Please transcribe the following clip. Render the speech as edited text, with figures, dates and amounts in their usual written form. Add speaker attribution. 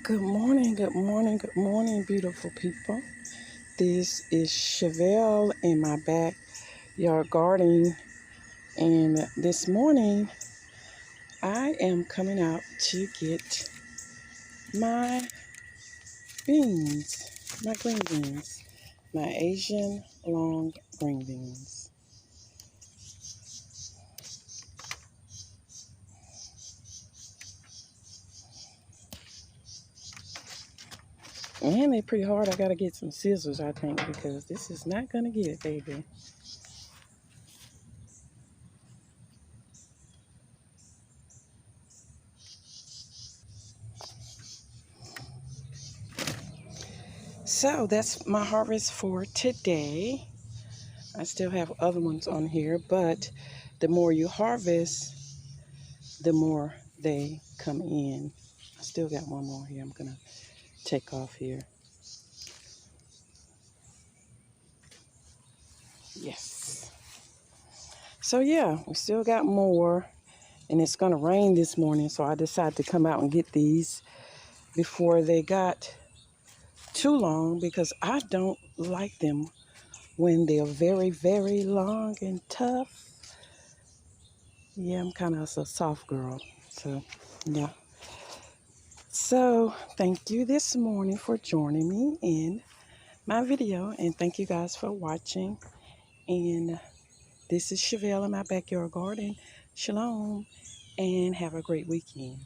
Speaker 1: Good morning, good morning, good morning, beautiful people. This is Chevelle in my backyard gardening, and this morning I am coming out to get my my green beans, my Asian long green beans. And they're pretty hard. I gotta get some scissors, I think, because this is not gonna get it, baby. So that's my harvest for today. I still have other ones on here, but the more you harvest, the more they come in. I still got one more here I'm gonna take off here. Yes. So yeah, we still got more, and it's gonna rain this morning, so I decided to come out and get these before they got too long, because I don't like them when they're very, very long and tough. Yeah, I'm kind of a soft girl, so yeah. So thank you this morning for joining me in my video, and thank you guys for watching. And this is Chevelle in my backyard garden. Shalom, and have a great weekend.